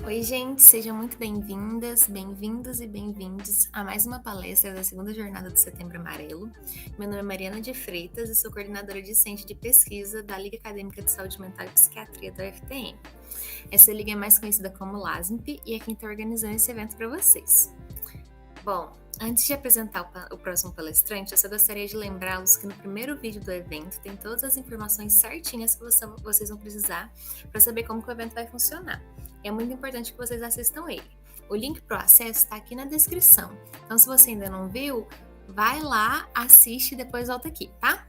Oi, gente, sejam muito bem-vindas, bem-vindos e bem-vindos a mais uma palestra da segunda jornada do Setembro Amarelo. Meu nome é Mariana de Freitas e sou coordenadora discente de pesquisa da Liga Acadêmica de Saúde Mental e Psiquiatria da UFTM. Essa liga é mais conhecida como LASMP e é quem está organizando esse evento para vocês. Bom, antes de apresentar o próximo palestrante, eu só gostaria de lembrá-los que no primeiro vídeo do evento tem todas as informações certinhas que vocês vão precisar para saber como que o evento vai funcionar. E é muito importante que vocês assistam ele. O link para o acesso está aqui na descrição. Então, se você ainda não viu, vai lá, assiste e depois volta aqui, tá?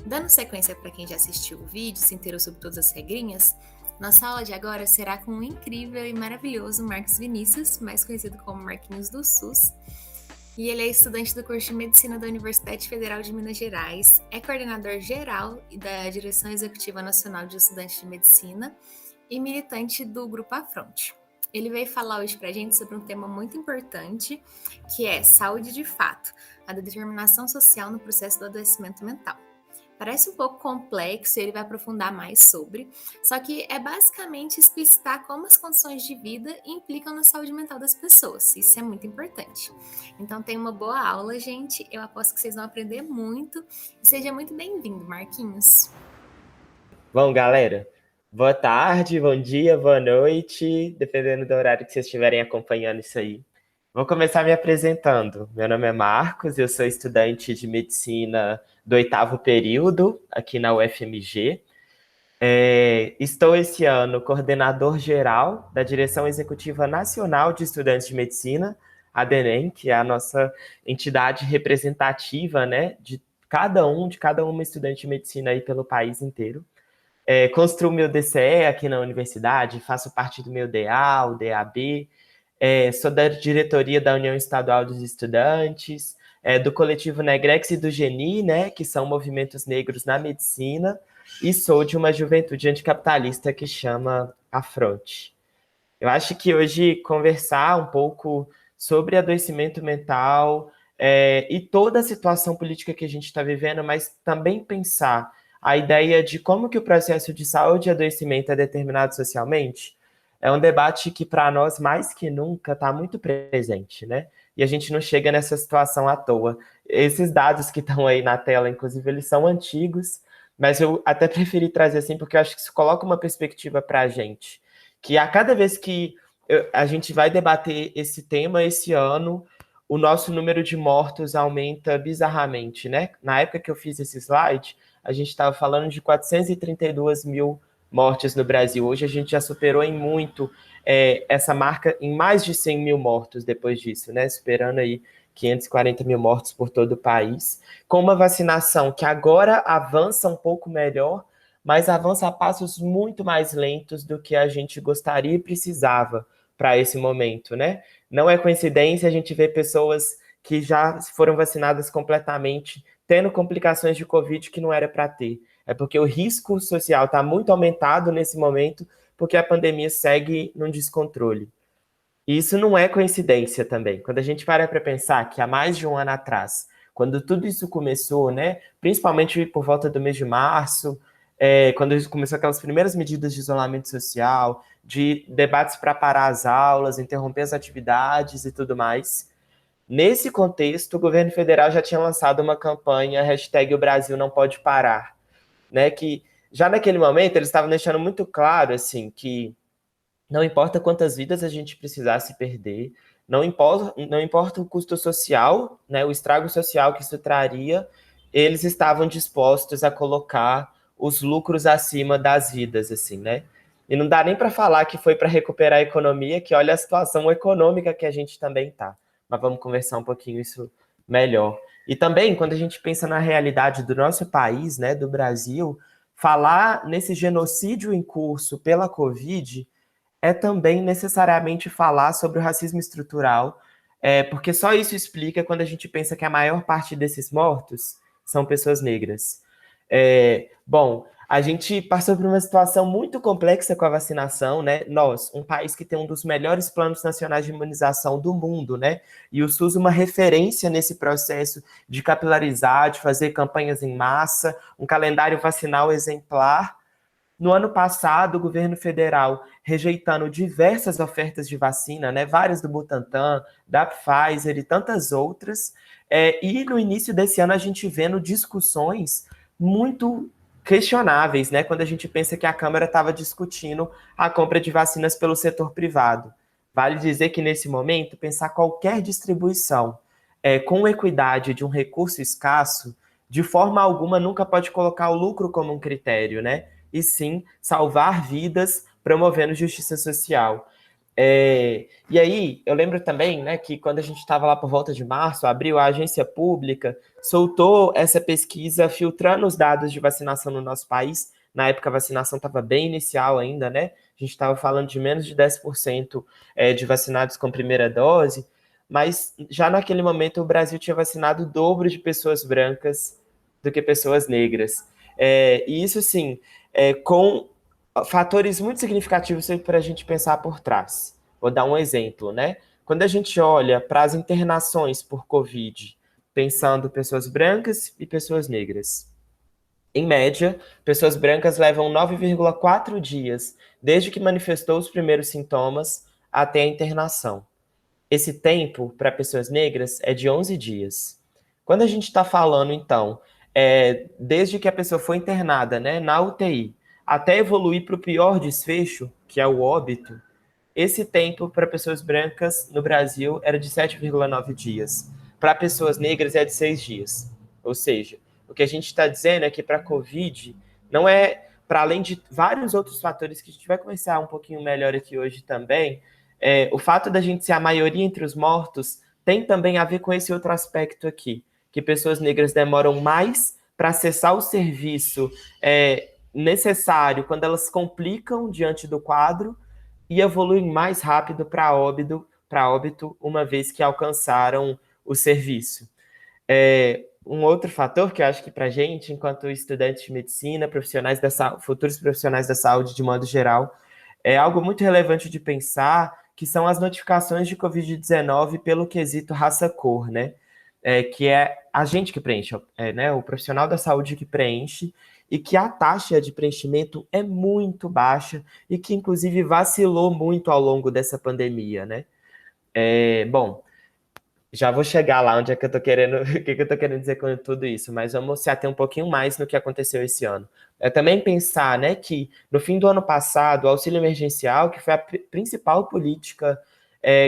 Dando sequência para quem já assistiu o vídeo, se inteirou sobre todas as regrinhas, nossa aula de agora será com o incrível e maravilhoso Marcos Vinícius, mais conhecido como Marquinhos do SUS. E ele é estudante do curso de Medicina da Universidade Federal de Minas Gerais, é coordenador geral da Direção Executiva Nacional de Estudantes de Medicina e militante do Grupo Afronte. Ele veio falar hoje para a gente sobre um tema muito importante, que é saúde de fato, a determinação social no processo do adoecimento mental. Parece um pouco complexo e ele vai aprofundar mais sobre, só que é basicamente explicitar como as condições de vida implicam na saúde mental das pessoas. Isso é muito importante. Então, tenha uma boa aula, gente. Eu aposto que vocês vão aprender muito. E seja muito bem-vindo, Marquinhos. Bom, galera, boa tarde, bom dia, boa noite, dependendo do horário que vocês estiverem acompanhando isso aí. Vou começar me apresentando. Meu nome é Marcos, eu sou estudante de medicina do 8º período aqui na UFMG. Estou esse ano coordenador geral da Direção Executiva Nacional de Estudantes de Medicina, a DENEM, que é a nossa entidade representativa, né, de cada uma estudante de medicina aí pelo país inteiro. Construo meu DCE aqui na universidade, faço parte do meu DA, o DAB, sou da diretoria da União Estadual dos Estudantes, do coletivo Negrex e do GENI, né, que são movimentos negros na medicina, e sou de uma juventude anticapitalista que chama Afronte. Eu acho que hoje conversar um pouco sobre adoecimento mental e toda a situação política que a gente está vivendo, mas também pensar a ideia de como que o processo de saúde e adoecimento é determinado socialmente, é um debate que, para nós, mais que nunca, está muito presente, né? E a gente não chega nessa situação à toa. Esses dados que estão aí na tela, inclusive, eles são antigos, mas eu até preferi trazer assim, porque eu acho que isso coloca uma perspectiva para a gente, que a cada vez que a gente vai debater esse tema esse ano, o nosso número de mortos aumenta bizarramente, né? Na época que eu fiz esse slide, a gente estava falando de 432 mil mortes no Brasil. Hoje a gente já superou em muito essa marca, em mais de 100 mil mortos depois disso, né? Superando aí 540 mil mortos por todo o país, com uma vacinação que agora avança um pouco melhor, mas avança a passos muito mais lentos do que a gente gostaria e precisava para esse momento, né? Não é coincidência a gente ver pessoas que já foram vacinadas completamente tendo complicações de Covid que não era para ter. É porque o risco social está muito aumentado nesse momento, porque a pandemia segue num descontrole. E isso não é coincidência também. Quando a gente para pensar que há mais de um ano atrás, quando tudo isso começou, né, principalmente por volta do mês de março, quando começou aquelas primeiras medidas de isolamento social, de debates para parar as aulas, interromper as atividades e tudo mais, nesse contexto, o governo federal já tinha lançado uma campanha, hashtag o Brasil não pode parar, né, que já naquele momento eles estavam deixando muito claro, assim, que não importa quantas vidas a gente precisasse perder, não importa o custo social, né, o estrago social que isso traria, eles estavam dispostos a colocar os lucros acima das vidas, assim, né? E não dá nem para falar que foi para recuperar a economia, que olha a situação econômica que a gente também tá. Mas vamos conversar um pouquinho isso melhor. E também, quando a gente pensa na realidade do nosso país, né, do Brasil, falar nesse genocídio em curso pela Covid é também necessariamente falar sobre o racismo estrutural, porque só isso explica quando a gente pensa que a maior parte desses mortos são pessoas negras. Bom, a gente passou por uma situação muito complexa com a vacinação, né? Nós, um país que tem um dos melhores planos nacionais de imunização do mundo, né? E o SUS uma referência nesse processo de capilarizar, de fazer campanhas em massa, um calendário vacinal exemplar. No ano passado, o governo federal rejeitando diversas ofertas de vacina, né, várias do Butantan, da Pfizer e tantas outras. E no início desse ano a gente vendo discussões muito questionáveis, né, quando a gente pensa que a Câmara estava discutindo a compra de vacinas pelo setor privado. Vale dizer que nesse momento, pensar qualquer distribuição com equidade de um recurso escasso, de forma alguma nunca pode colocar o lucro como um critério, né? E sim salvar vidas promovendo justiça social. E aí, eu lembro também, né, que quando a gente estava lá por volta de março, abriu a agência pública, soltou essa pesquisa filtrando os dados de vacinação no nosso país. Na época, a vacinação estava bem inicial ainda, né? A gente estava falando de menos de 10% de vacinados com primeira dose, mas já naquele momento o Brasil tinha vacinado o dobro de pessoas brancas do que pessoas negras. E isso, sim, com fatores muito significativos para a gente pensar por trás. Vou dar um exemplo, né? Quando a gente olha para as internações por Covid, pensando pessoas brancas e pessoas negras. Em média, pessoas brancas levam 9,4 dias desde que manifestou os primeiros sintomas até a internação. Esse tempo para pessoas negras é de 11 dias. Quando a gente está falando, então, desde que a pessoa foi internada, né, na UTI, até evoluir para o pior desfecho, que é o óbito, esse tempo para pessoas brancas no Brasil era de 7,9 dias. Para pessoas negras é de 6 dias. Ou seja, o que a gente está dizendo é que para a Covid, não é, para além de vários outros fatores que a gente vai conversar um pouquinho melhor aqui hoje também, o fato da gente ser a maioria entre os mortos tem também a ver com esse outro aspecto aqui, que pessoas negras demoram mais para acessar o serviço necessário quando elas complicam diante do quadro e evoluem mais rápido para óbito, uma vez que alcançaram o serviço. Um outro fator que eu acho que para a gente, enquanto estudantes de medicina, profissionais futuros profissionais da saúde de modo geral, é algo muito relevante de pensar, que são as notificações de Covid-19 pelo quesito raça-cor, né? Que é a gente que preenche, né? O profissional da saúde que preenche, e que a taxa de preenchimento é muito baixa e que, inclusive, vacilou muito ao longo dessa pandemia, né? Bom, já vou chegar lá onde é que eu tô querendo, o que eu tô querendo dizer com tudo isso, mas vamos se ater um pouquinho mais no que aconteceu esse ano. É também pensar, né, que no fim do ano passado, o auxílio emergencial, que foi a principal política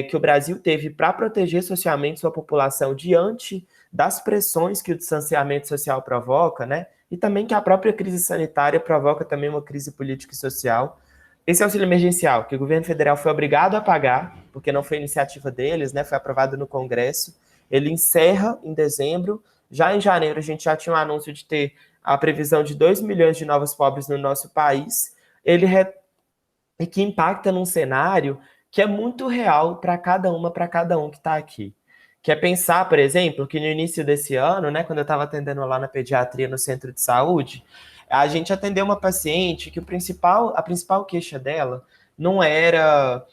que o Brasil teve para proteger socialmente sua população diante das pressões que o distanciamento social provoca, né, e também que a própria crise sanitária provoca também uma crise política e social. Esse auxílio emergencial, que o governo federal foi obrigado a pagar, porque não foi iniciativa deles, né, foi aprovado no Congresso, ele encerra em dezembro. Já em janeiro, a gente já tinha um anúncio de ter a previsão de 2 milhões de novos pobres no nosso país, e que impacta num cenário que é muito real para cada um que está aqui. Que é pensar, por exemplo, que no início desse ano, né, quando eu estava atendendo lá na pediatria no centro de saúde, a gente atendeu uma paciente que a principal queixa dela não era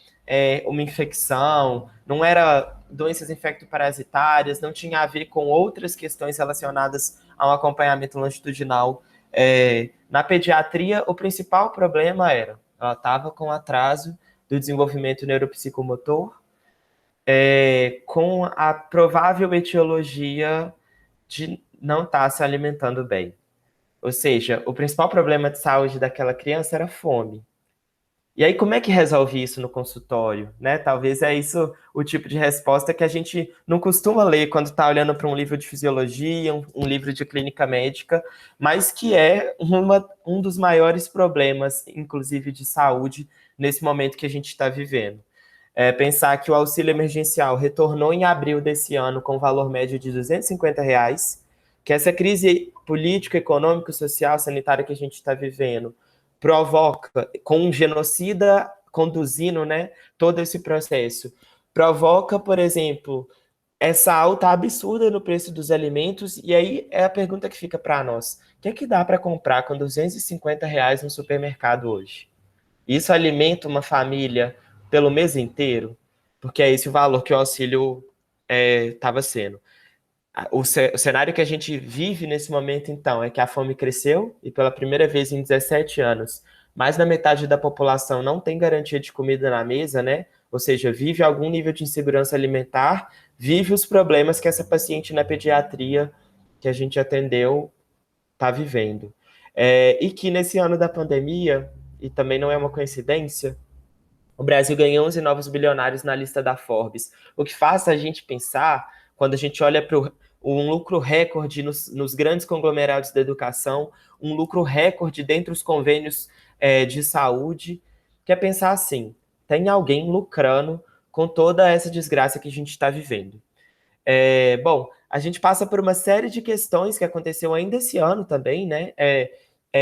uma infecção, não era doenças infectoparasitárias, não tinha a ver com outras questões relacionadas a um acompanhamento longitudinal. Na pediatria, o principal problema era ela estava com atraso do desenvolvimento neuropsicomotor, com a provável etiologia de não estar se alimentando bem. Ou seja, o principal problema de saúde daquela criança era fome. E aí, como é que resolve isso no consultório, né? Talvez é isso o tipo de resposta que a gente não costuma ler quando está olhando para um livro de fisiologia, um livro de clínica médica, mas que é um dos maiores problemas, inclusive de saúde, nesse momento que a gente está vivendo. Pensar que o auxílio emergencial retornou em abril desse ano com valor médio de R$ 250, que essa crise política, econômica, social, sanitária que a gente está vivendo provoca, com um genocida conduzindo, né, todo esse processo, provoca, por exemplo, essa alta absurda no preço dos alimentos, e aí é a pergunta que fica para nós: o que é que dá para comprar com R$ 250 no supermercado hoje? Isso alimenta uma família pelo mês inteiro? Porque é esse o valor que o auxílio estava sendo. O cenário que a gente vive nesse momento, então, é que a fome cresceu e pela primeira vez em 17 anos mais da metade da população não tem garantia de comida na mesa, né? Ou seja, vive algum nível de insegurança alimentar, vive os problemas que essa paciente na pediatria que a gente atendeu está vivendo. E que nesse ano da pandemia, e também não é uma coincidência, o Brasil ganhou 11 novos bilionários na lista da Forbes, o que faz a gente pensar, quando a gente olha para um lucro recorde nos grandes conglomerados da educação, um lucro recorde dentro dos convênios de saúde, que é pensar assim, tem alguém lucrando com toda essa desgraça que a gente está vivendo. Bom, a gente passa por uma série de questões que aconteceu ainda esse ano também, né?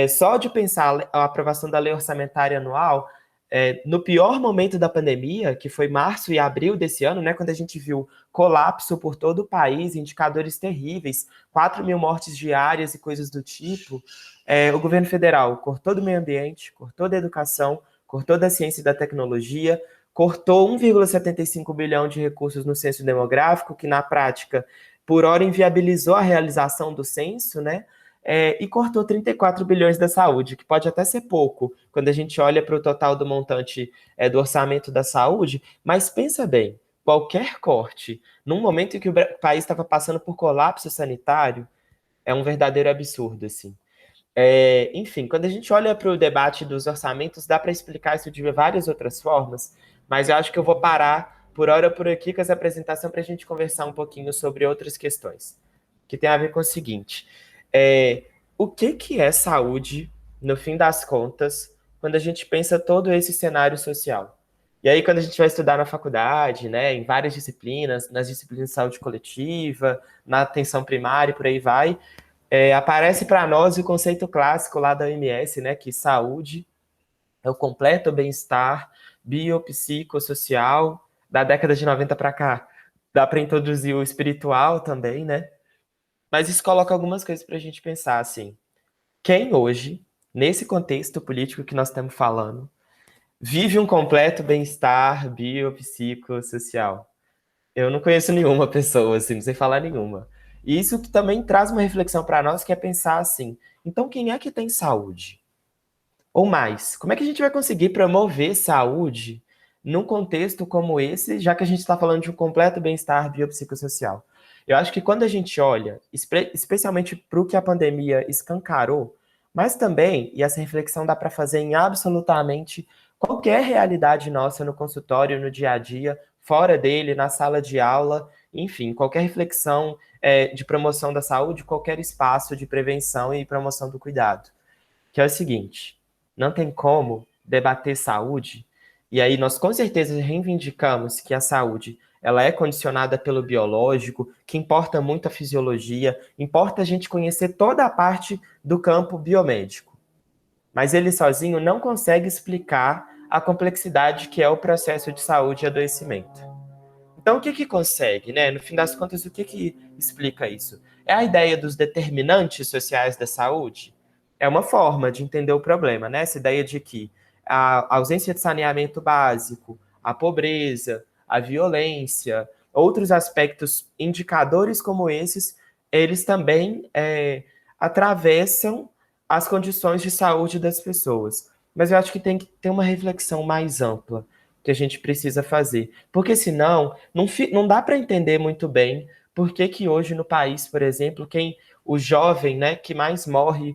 Só de pensar a aprovação da lei orçamentária anual, no pior momento da pandemia, que foi março e abril desse ano, né? Quando a gente viu colapso por todo o país, indicadores terríveis, 4 mil mortes diárias e coisas do tipo, o governo federal cortou do meio ambiente, cortou da educação, cortou da ciência e da tecnologia, cortou 1,75 bilhão de recursos no censo demográfico, que na prática, por hora, inviabilizou a realização do censo, né? E cortou 34 bilhões da saúde, que pode até ser pouco, quando a gente olha para o total do montante do orçamento da saúde, mas pensa bem, qualquer corte, num momento em que o país estava passando por colapso sanitário, é um verdadeiro absurdo, assim. Enfim, quando a gente olha para o debate dos orçamentos, dá para explicar isso de várias outras formas, mas eu acho que eu vou parar por hora por aqui com essa apresentação para a gente conversar um pouquinho sobre outras questões, que tem a ver com o seguinte: o que é saúde, no fim das contas, quando a gente pensa todo esse cenário social? E aí, quando a gente vai estudar na faculdade, né, em várias disciplinas, nas disciplinas de saúde coletiva, na atenção primária e por aí vai, aparece para nós o conceito clássico lá da OMS, né, que saúde é o completo bem-estar biopsicossocial da década de 90 para cá. Dá para introduzir o espiritual também, né? Mas isso coloca algumas coisas para a gente pensar, assim. Quem hoje, nesse contexto político que nós estamos falando, vive um completo bem-estar biopsicossocial? Eu não conheço nenhuma pessoa, assim, não sei falar nenhuma. E isso que também traz uma reflexão para nós, que é pensar assim, então quem é que tem saúde? Ou mais, como é que a gente vai conseguir promover saúde num contexto como esse, já que a gente está falando de um completo bem-estar biopsicossocial? Eu acho que quando a gente olha, especialmente para o que a pandemia escancarou, mas também, e essa reflexão dá para fazer em absolutamente qualquer realidade nossa no consultório, no dia a dia, fora dele, na sala de aula, enfim, qualquer reflexão de promoção da saúde, qualquer espaço de prevenção e promoção do cuidado. Que é o seguinte: não tem como debater saúde, e aí nós com certeza reivindicamos que a saúde ela é condicionada pelo biológico, que importa muito a fisiologia, importa a gente conhecer toda a parte do campo biomédico. Mas ele sozinho não consegue explicar a complexidade que é o processo de saúde e adoecimento. Então, o que consegue, né? No fim das contas, o que explica isso? É a ideia dos determinantes sociais da saúde? É uma forma de entender o problema, né? Essa ideia de que a ausência de saneamento básico, a pobreza, a violência, outros aspectos indicadores como esses, eles também atravessam as condições de saúde das pessoas. Mas eu acho que tem que ter uma reflexão mais ampla que a gente precisa fazer. Porque senão, não dá para entender muito bem por que hoje no país, por exemplo, o jovem, né, que mais morre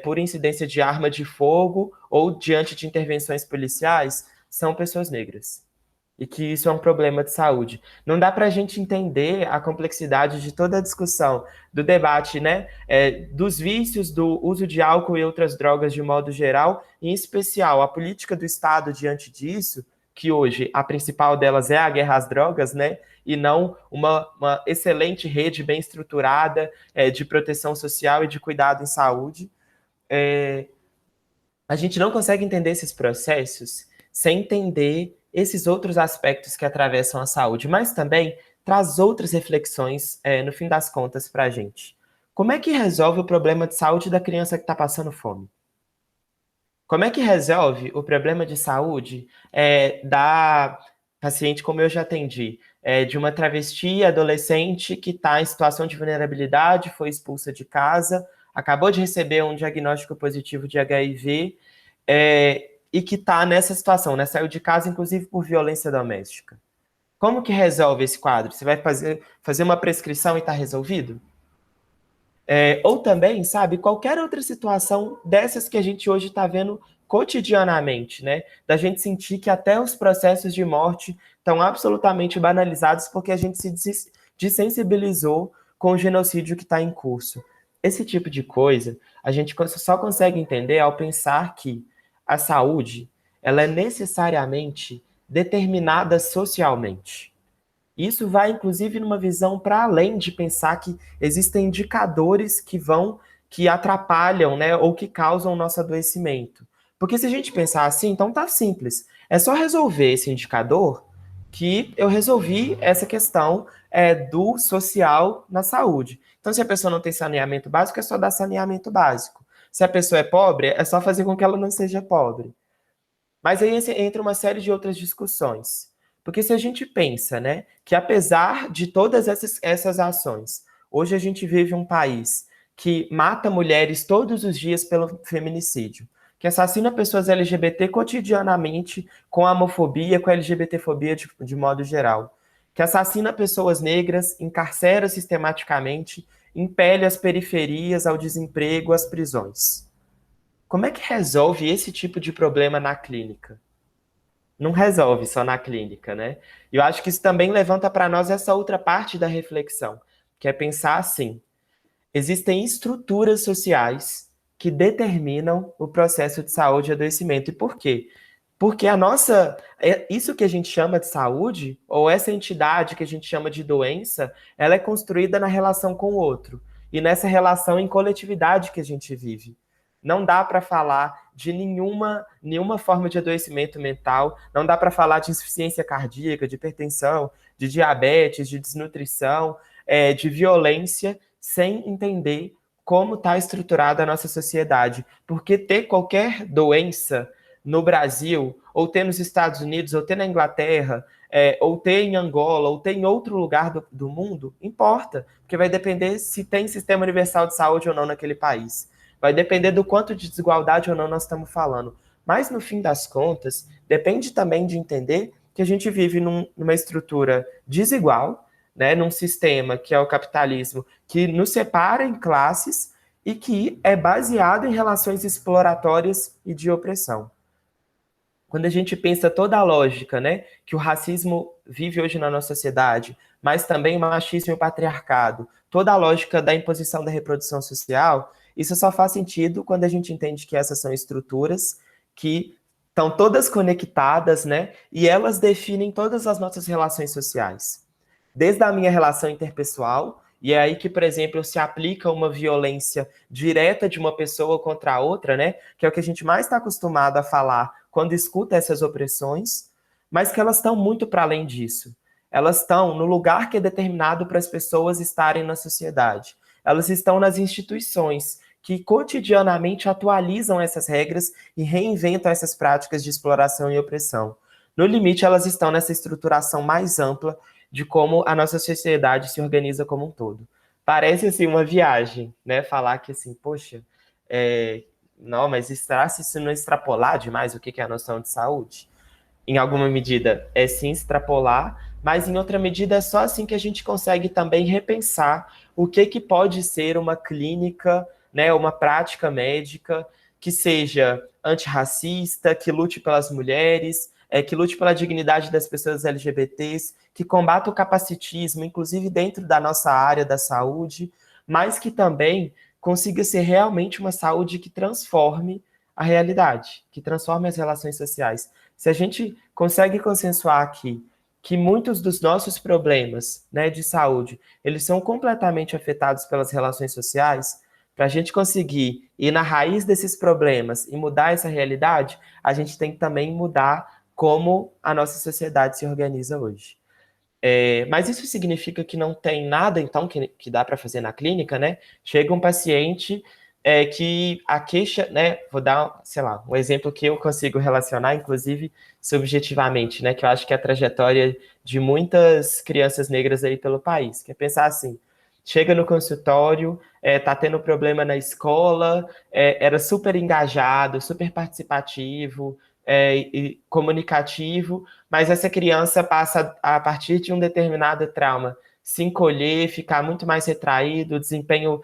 por incidência de arma de fogo ou diante de intervenções policiais são pessoas negras. E que isso é um problema de saúde. Não dá para a gente entender a complexidade de toda a discussão, do debate, né, dos vícios, do uso de álcool e outras drogas de modo geral, em especial a política do Estado diante disso, que hoje a principal delas é a guerra às drogas, né, e não uma excelente rede bem estruturada de proteção social e de cuidado em saúde. A gente não consegue entender esses processos sem entender esses outros aspectos que atravessam a saúde, mas também traz outras reflexões, no fim das contas, para a gente. Como é que resolve o problema de saúde da criança que está passando fome? Como é que resolve o problema de saúde da paciente, como eu já atendi, de uma travesti adolescente que está em situação de vulnerabilidade, foi expulsa de casa, acabou de receber um diagnóstico positivo de HIV e que está nessa situação, né? Saiu de casa, inclusive, por violência doméstica. Como que resolve esse quadro? Você vai fazer uma prescrição e está resolvido? Ou também, sabe, qualquer outra situação dessas que a gente hoje está vendo cotidianamente, né? Da gente sentir que até os processos de morte estão absolutamente banalizados porque a gente se desensibilizou com o genocídio que está em curso. Esse tipo de coisa a gente só consegue entender ao pensar que a saúde ela é necessariamente determinada socialmente. Isso vai, inclusive, numa visão para além de pensar que existem indicadores que atrapalham, né, ou que causam o nosso adoecimento. Porque se a gente pensar assim, então tá simples. É só resolver esse indicador que eu resolvi essa questão do social na saúde. Então, se a pessoa não tem saneamento básico, é só dar saneamento básico. Se a pessoa é pobre, é só fazer com que ela não seja pobre. Mas aí entra uma série de outras discussões. Porque se a gente pensa, né, que apesar de todas essas ações, hoje a gente vive um país que mata mulheres todos os dias pelo feminicídio, que assassina pessoas LGBT cotidianamente com a homofobia, com a LGBTfobia de modo geral, que assassina pessoas negras, encarcera sistematicamente, impele as periferias ao desemprego, às prisões. Como é que resolve esse tipo de problema na clínica? Não resolve só na clínica, né? E eu acho que isso também levanta para nós essa outra parte da reflexão, que é pensar assim: existem estruturas sociais que determinam o processo de saúde e adoecimento. E por quê? Porque isso que a gente chama de saúde, ou essa entidade que a gente chama de doença, ela é construída na relação com o outro. E nessa relação em coletividade que a gente vive. Não dá para falar de nenhuma forma de adoecimento mental, não dá para falar de insuficiência cardíaca, de hipertensão, de diabetes, de desnutrição, de violência, sem entender como está estruturada a nossa sociedade. Porque ter qualquer doença no Brasil, ou ter nos Estados Unidos, ou ter na Inglaterra, ou ter em Angola, ou ter em outro lugar do mundo, importa, porque vai depender se tem sistema universal de saúde ou não naquele país. Vai depender do quanto de desigualdade ou não nós estamos falando. Mas, no fim das contas, depende também de entender que a gente vive numa estrutura desigual, né, num sistema que é o capitalismo, que nos separa em classes e que é baseado em relações exploratórias e de opressão. Quando a gente pensa toda a lógica, né, que o racismo vive hoje na nossa sociedade, mas também o machismo e o patriarcado, toda a lógica da imposição da reprodução social, isso só faz sentido quando a gente entende que essas são estruturas que estão todas conectadas, né, e elas definem todas as nossas relações sociais. Desde a minha relação interpessoal, e é aí que, por exemplo, se aplica uma violência direta de uma pessoa contra a outra, né? Que é o que a gente mais está acostumado a falar quando escuta essas opressões, mas que elas estão muito para além disso. Elas estão no lugar que é determinado para as pessoas estarem na sociedade. Elas estão nas instituições que cotidianamente atualizam essas regras e reinventam essas práticas de exploração e opressão. No limite, elas estão nessa estruturação mais ampla de como a nossa sociedade se organiza como um todo. Parece, assim, uma viagem, né? Falar que, assim, poxa, não, mas será se isso não extrapolar demais o que é a noção de saúde? Em alguma medida, é sim extrapolar, mas em outra medida é só assim que a gente consegue também repensar o que pode ser uma clínica, né, uma prática médica que seja antirracista, que lute pelas mulheres, que lute pela dignidade das pessoas LGBTs, que combata o capacitismo, inclusive dentro da nossa área da saúde, mas que também consiga ser realmente uma saúde que transforme a realidade, que transforme as relações sociais. Se a gente consegue consensuar aqui que muitos dos nossos problemas, né, de saúde, eles são completamente afetados pelas relações sociais, para a gente conseguir ir na raiz desses problemas e mudar essa realidade, a gente tem que também mudar como a nossa sociedade se organiza hoje. Mas isso significa que não tem nada, então, que dá para fazer na clínica, né? Chega um paciente que a queixa, né? Vou dar, sei lá, um exemplo que eu consigo relacionar, inclusive, subjetivamente, né? Que eu acho que é a trajetória de muitas crianças negras aí pelo país, que é pensar assim, chega no consultório, tá tendo problema na escola, era super engajado, super participativo, e comunicativo, mas essa criança passa, a partir de um determinado trauma, se encolher, ficar muito mais retraído, o desempenho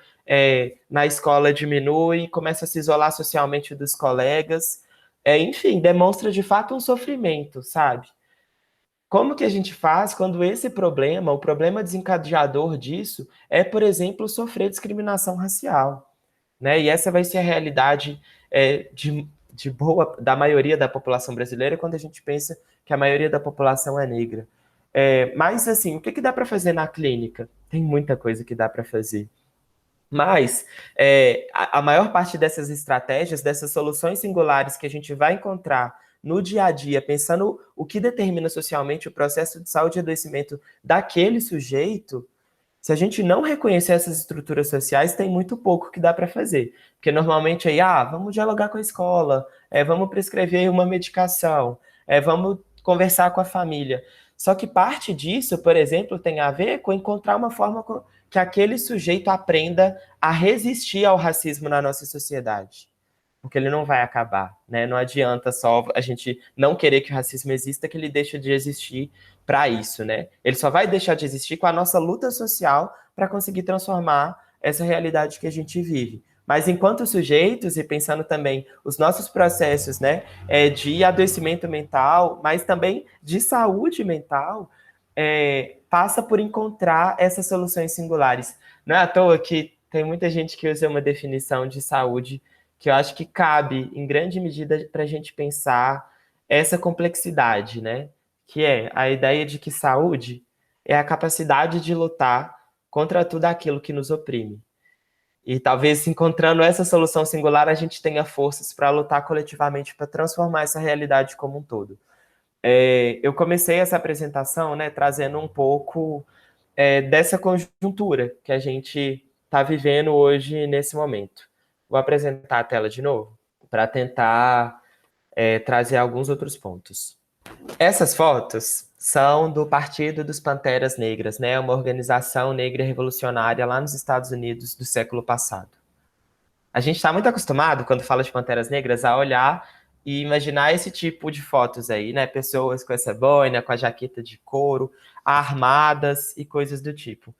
na escola diminui, começa a se isolar socialmente dos colegas, enfim, demonstra de fato um sofrimento, sabe? Como que a gente faz quando esse problema, o problema desencadeador disso, é, por exemplo, sofrer discriminação racial, né? E essa vai ser a realidade de boa da maioria da população brasileira quando a gente pensa que a maioria da população é negra. Mas assim, o que que dá para fazer na clínica? Tem muita coisa que dá para fazer. Mas a maior parte dessas estratégias, dessas soluções singulares que a gente vai encontrar no dia a dia, pensando o que determina socialmente o processo de saúde e adoecimento daquele sujeito, se a gente não reconhecer essas estruturas sociais, tem muito pouco que dá para fazer. Porque normalmente aí, vamos dialogar com a escola, vamos prescrever uma medicação, vamos conversar com a família. Só que parte disso, por exemplo, tem a ver com encontrar uma forma que aquele sujeito aprenda a resistir ao racismo na nossa sociedade. Porque ele não vai acabar, né? Não adianta só a gente não querer que o racismo exista, que ele deixe de existir para isso, né? Ele só vai deixar de existir com a nossa luta social para conseguir transformar essa realidade que a gente vive. Mas enquanto sujeitos, e pensando também os nossos processos, né, de adoecimento mental, mas também de saúde mental, passa por encontrar essas soluções singulares. Não é à toa que tem muita gente que usa uma definição de saúde que eu acho que cabe, em grande medida, para a gente pensar essa complexidade, né? Que é a ideia de que saúde é a capacidade de lutar contra tudo aquilo que nos oprime. E talvez encontrando essa solução singular, a gente tenha forças para lutar coletivamente para transformar essa realidade como um todo. Eu comecei essa apresentação, né, trazendo um pouco dessa conjuntura que a gente está vivendo hoje nesse momento. Vou apresentar a tela de novo para tentar trazer alguns outros pontos. Essas fotos são do Partido dos Panteras Negras, né? Uma organização negra revolucionária lá nos Estados Unidos do século passado. A gente está muito acostumado, quando fala de Panteras Negras, a olhar e imaginar esse tipo de fotos aí, né? Pessoas com essa boina, com a jaqueta de couro, armadas e coisas do tipo.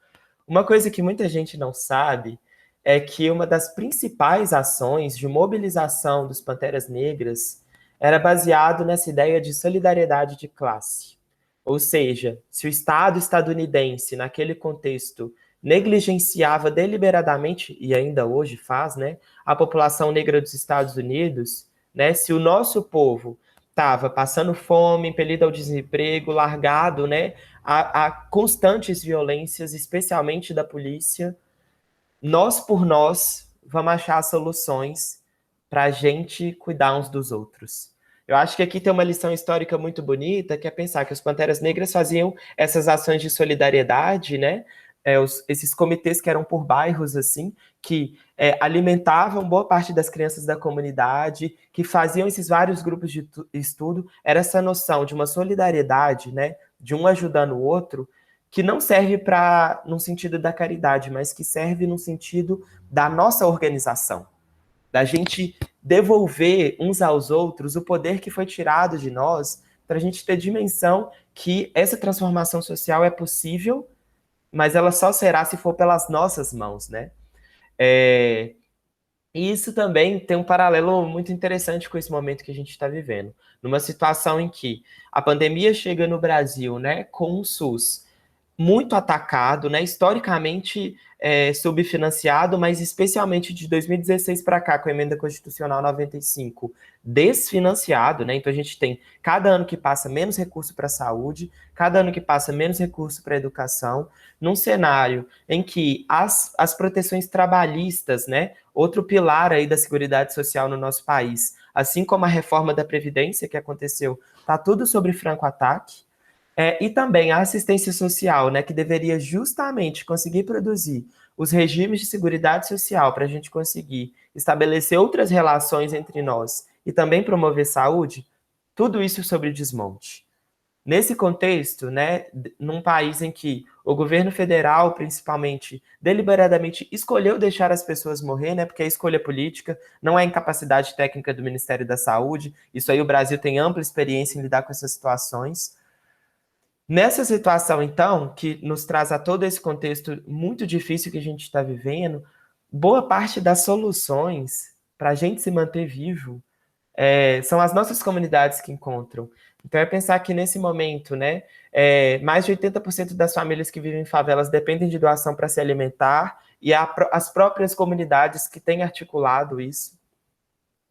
Uma coisa que muita gente não sabe é que uma das principais ações de mobilização dos Panteras Negras era baseado nessa ideia de solidariedade de classe. Ou seja, se o Estado estadunidense, naquele contexto, negligenciava deliberadamente, e ainda hoje faz, né, a população negra dos Estados Unidos, né, se o nosso povo estava passando fome, impelido ao desemprego, largado, né, a constantes violências, especialmente da polícia, nós por nós vamos achar soluções para a gente cuidar uns dos outros. Eu acho que aqui tem uma lição histórica muito bonita, que é pensar que os Panteras Negras faziam essas ações de solidariedade, né? Esses comitês que eram por bairros, assim, que alimentavam boa parte das crianças da comunidade, que faziam esses vários grupos de estudo, era essa noção de uma solidariedade, né? De um ajudando o outro, que não serve para no sentido da caridade, mas que serve no sentido da nossa organização, da gente devolver uns aos outros o poder que foi tirado de nós, para a gente ter dimensão que essa transformação social é possível, mas ela só será se for pelas nossas mãos, né? E isso também tem um paralelo muito interessante com esse momento que a gente está vivendo. Numa situação em que a pandemia chega no Brasil, né, com o SUS muito atacado, né, historicamente subfinanciado, mas especialmente de 2016 para cá, com a Emenda Constitucional 95, desfinanciado, né? Então a gente tem cada ano que passa menos recurso para a saúde, cada ano que passa menos recurso para a educação, num cenário em que as proteções trabalhistas, né, outro pilar aí da Seguridade Social no nosso país, assim como a reforma da Previdência que aconteceu, tá tudo sobre franco ataque. E também a assistência social, né, que deveria justamente conseguir produzir os regimes de seguridade social para a gente conseguir estabelecer outras relações entre nós e também promover saúde, tudo isso sobre desmonte. Nesse contexto, né, num país em que o governo federal, principalmente, deliberadamente escolheu deixar as pessoas morrer, né, porque é escolha política, não é incapacidade técnica do Ministério da Saúde, isso aí o Brasil tem ampla experiência em lidar com essas situações. Nessa situação, então, que nos traz a todo esse contexto muito difícil que a gente está vivendo, boa parte das soluções para a gente se manter vivo são as nossas comunidades que encontram. Então, é pensar que nesse momento, né, mais de 80% das famílias que vivem em favelas dependem de doação para se alimentar, e as próprias comunidades que têm articulado isso.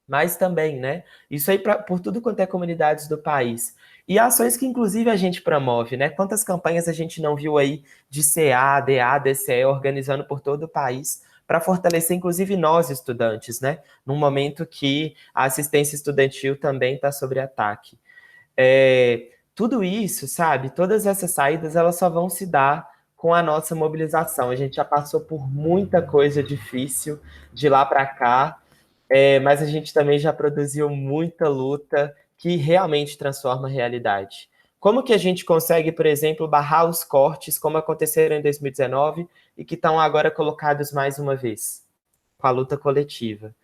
Mas também, né, isso aí por tudo quanto é comunidades do país. E ações que, inclusive, a gente promove, né? Quantas campanhas a gente não viu aí de CA, DA, DCE organizando por todo o país para fortalecer, inclusive, nós, estudantes, né? Num momento que a assistência estudantil também está sob ataque. Tudo isso, sabe? Todas essas saídas, elas só vão se dar com a nossa mobilização. A gente já passou por muita coisa difícil de lá para cá, mas a gente também já produziu muita luta que realmente transforma a realidade. Como que a gente consegue, por exemplo, barrar os cortes, como aconteceram em 2019 e que estão agora colocados mais uma vez, com a luta coletiva?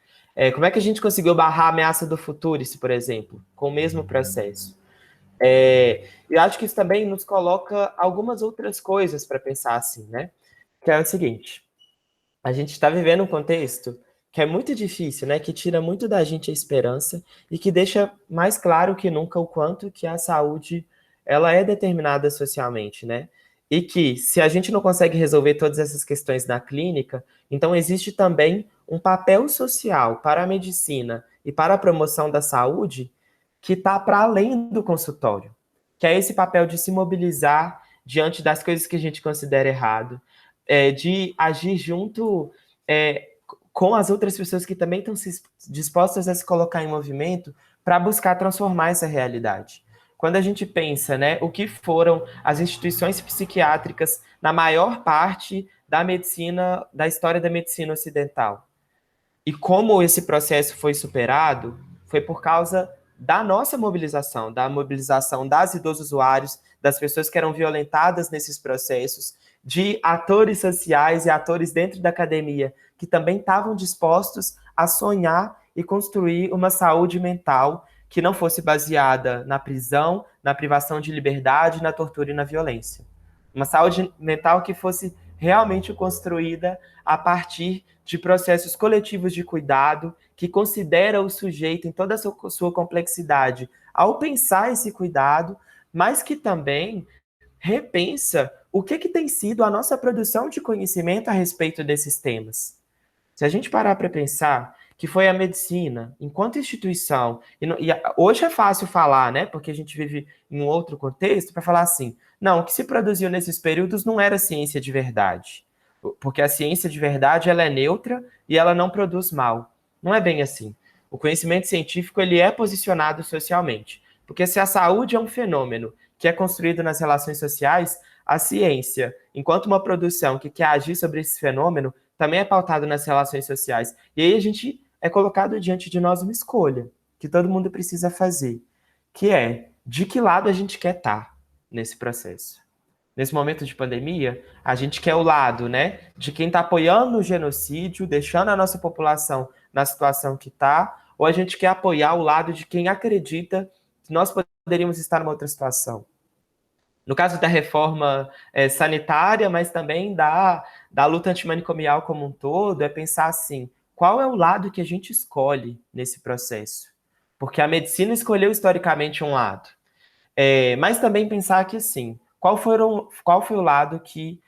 Como é que a gente conseguiu barrar a ameaça do Futurice, por exemplo, com o mesmo processo? Eu acho que isso também nos coloca algumas outras coisas para pensar assim, né? Que é o seguinte, a gente está vivendo um contexto que é muito difícil, né? Que tira muito da gente a esperança e que deixa mais claro que nunca o quanto que a saúde ela é determinada socialmente, né? E que se a gente não consegue resolver todas essas questões na clínica, então existe também um papel social para a medicina e para a promoção da saúde que está para além do consultório, que é esse papel de se mobilizar diante das coisas que a gente considera errado, de agir junto com as outras pessoas que também estão dispostas a se colocar em movimento para buscar transformar essa realidade. Quando a gente pensa, né, o que foram as instituições psiquiátricas na maior parte da medicina, da história da medicina ocidental, e como esse processo foi superado, foi por causa da nossa mobilização, da mobilização das e dos usuários, das pessoas que eram violentadas nesses processos, de atores sociais e atores dentro da academia que também estavam dispostos a sonhar e construir uma saúde mental que não fosse baseada na prisão, na privação de liberdade, na tortura e na violência. Uma saúde mental que fosse realmente construída a partir de processos coletivos de cuidado, que considera o sujeito em toda a sua complexidade ao pensar esse cuidado, mas que também repensa o que tem sido a nossa produção de conhecimento a respeito desses temas. Se a gente parar para pensar que foi a medicina, enquanto instituição, e hoje é fácil falar, né, porque a gente vive em um outro contexto, para falar assim, não, o que se produziu nesses períodos não era ciência de verdade, porque a ciência de verdade ela é neutra e ela não produz mal. Não é bem assim. O conhecimento científico ele é posicionado socialmente, porque se a saúde é um fenômeno que é construído nas relações sociais, a ciência, enquanto uma produção que quer agir sobre esse fenômeno, também é pautado nas relações sociais. E aí a gente é colocado diante de nós uma escolha que todo mundo precisa fazer, que é de que lado a gente quer estar nesse processo. Nesse momento de pandemia, a gente quer o lado, né, de quem está apoiando o genocídio, deixando a nossa população na situação que está, ou a gente quer apoiar o lado de quem acredita que nós poderíamos estar numa outra situação. No caso da reforma sanitária, mas também da luta antimanicomial como um todo, é pensar assim, qual é o lado que a gente escolhe nesse processo? Porque a medicina escolheu historicamente um lado. Mas também pensar que, assim, qual foi o lado que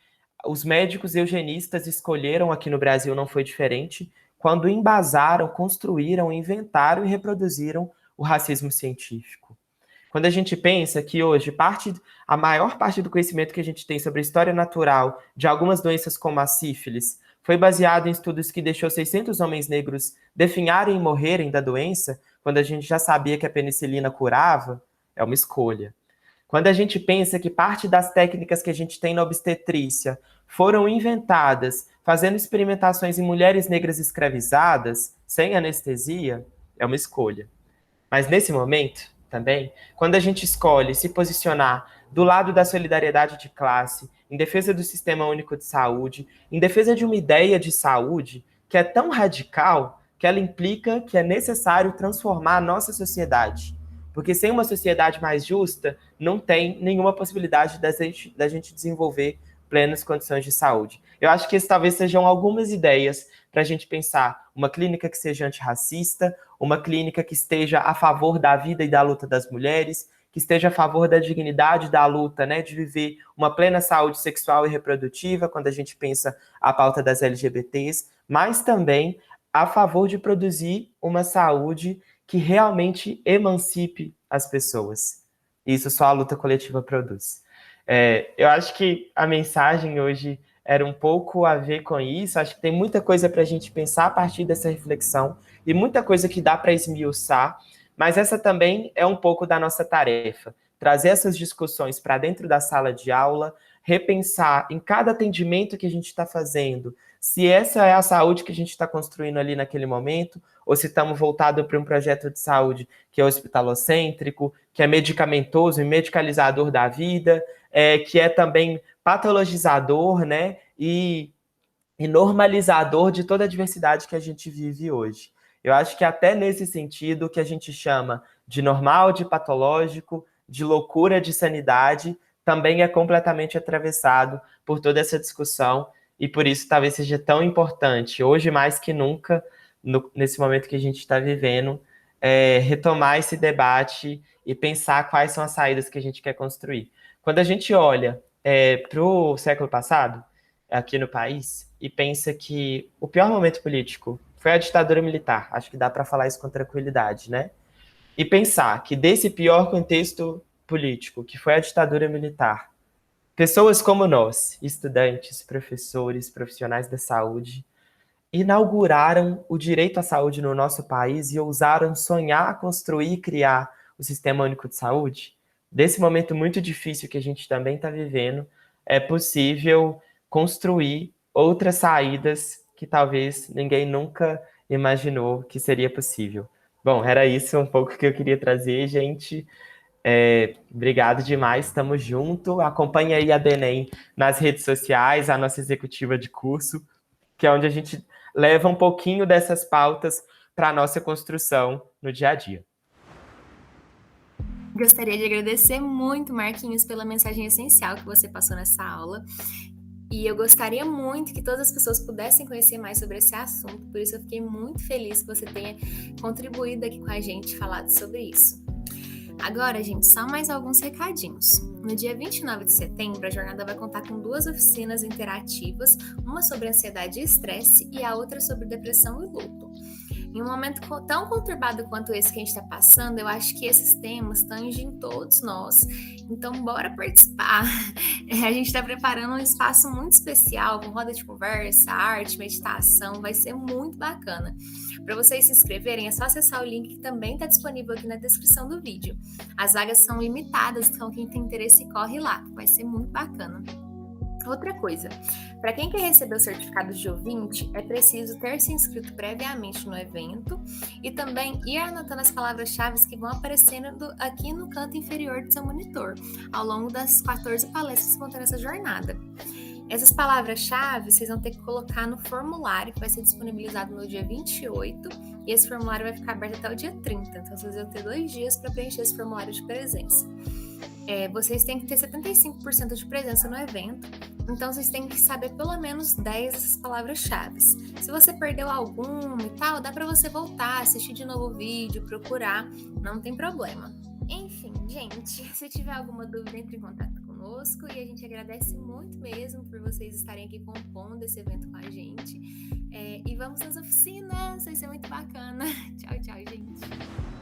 os médicos eugenistas escolheram aqui no Brasil não foi diferente, quando embasaram, construíram, inventaram e reproduziram o racismo científico. Quando a gente pensa que hoje a maior parte do conhecimento que a gente tem sobre a história natural de algumas doenças como a sífilis foi baseado em estudos que deixou 600 homens negros definharem e morrerem da doença, quando a gente já sabia que a penicilina curava, é uma escolha. Quando a gente pensa que parte das técnicas que a gente tem na obstetrícia foram inventadas fazendo experimentações em mulheres negras escravizadas, sem anestesia, é uma escolha. Mas nesse momento, também, quando a gente escolhe se posicionar do lado da solidariedade de classe, em defesa do Sistema Único de Saúde, em defesa de uma ideia de saúde que é tão radical que ela implica que é necessário transformar a nossa sociedade. Porque sem uma sociedade mais justa, não tem nenhuma possibilidade da gente desenvolver plenas condições de saúde. Eu acho que essas talvez sejam algumas ideias para a gente pensar uma clínica que seja antirracista, uma clínica que esteja a favor da vida e da luta das mulheres, que esteja a favor da dignidade da luta, né, de viver uma plena saúde sexual e reprodutiva, quando a gente pensa a pauta das LGBTs, mas também a favor de produzir uma saúde que realmente emancipe as pessoas. Isso só a luta coletiva produz. Eu acho que a mensagem hoje era um pouco a ver com isso. Acho que tem muita coisa para a gente pensar a partir dessa reflexão e muita coisa que dá para esmiuçar, mas essa também é um pouco da nossa tarefa. Trazer essas discussões para dentro da sala de aula, repensar em cada atendimento que a gente está fazendo, se essa é a saúde que a gente está construindo ali naquele momento, ou se estamos voltados para um projeto de saúde que é hospitalocêntrico, que é medicamentoso e medicalizador da vida, que é também patologizador, né, e normalizador de toda a diversidade que a gente vive hoje. Eu acho que até nesse sentido, o que a gente chama de normal, de patológico, de loucura, de sanidade, também é completamente atravessado por toda essa discussão e por isso talvez seja tão importante, hoje mais que nunca, nesse momento que a gente está vivendo, retomar esse debate e pensar quais são as saídas que a gente quer construir. Quando a gente olha para o século passado, aqui no país, e pensa que o pior momento político foi a ditadura militar, acho que dá para falar isso com tranquilidade, né? E pensar que desse pior contexto político, que foi a ditadura militar, pessoas como nós, estudantes, professores, profissionais da saúde, inauguraram o direito à saúde no nosso país e ousaram sonhar, construir e criar o Sistema Único de Saúde. Desse momento muito difícil que a gente também está vivendo, é possível construir outras saídas que talvez ninguém nunca imaginou que seria possível. Bom, era isso um pouco que eu queria trazer, gente. Obrigado demais, estamos junto. Acompanhe aí a DENEM nas redes sociais, a nossa executiva de curso, que é onde a gente leva um pouquinho dessas pautas para a nossa construção no dia a dia. Gostaria de agradecer muito, Marquinhos, pela mensagem essencial que você passou nessa aula. E eu gostaria muito que todas as pessoas pudessem conhecer mais sobre esse assunto, por isso eu fiquei muito feliz que você tenha contribuído aqui com a gente, falado sobre isso. Agora, gente, só mais alguns recadinhos. No dia 29 de setembro, a jornada vai contar com 2 oficinas interativas, uma sobre ansiedade e estresse e a outra sobre depressão e luto. Em um momento tão conturbado quanto esse que a gente está passando, eu acho que esses temas tangem todos nós. Então, bora participar! A gente está preparando um espaço muito especial, com roda de conversa, arte, meditação, vai ser muito bacana. Para vocês se inscreverem, é só acessar o link que também está disponível aqui na descrição do vídeo. As vagas são limitadas, então quem tem interesse corre lá, vai ser muito bacana. Outra coisa, para quem quer receber o certificado de ouvinte, é preciso ter se inscrito previamente no evento e também ir anotando as palavras-chave que vão aparecendo aqui no canto inferior do seu monitor, ao longo das 14 palestras que vão ter nessa jornada. Essas palavras-chave vocês vão ter que colocar no formulário que vai ser disponibilizado no dia 28 e esse formulário vai ficar aberto até o dia 30, então vocês vão ter 2 dias para preencher esse formulário de presença. Vocês têm que ter 75% de presença no evento, então vocês têm que saber pelo menos 10 dessas palavras-chave. Se você perdeu alguma e tal, dá para você voltar, assistir de novo o vídeo, procurar, não tem problema. Enfim, gente, se tiver alguma dúvida, entre em contato conosco e a gente agradece muito mesmo por vocês estarem aqui compondo esse evento com a gente. E vamos nas oficinas, vai ser muito bacana. Tchau, tchau, gente.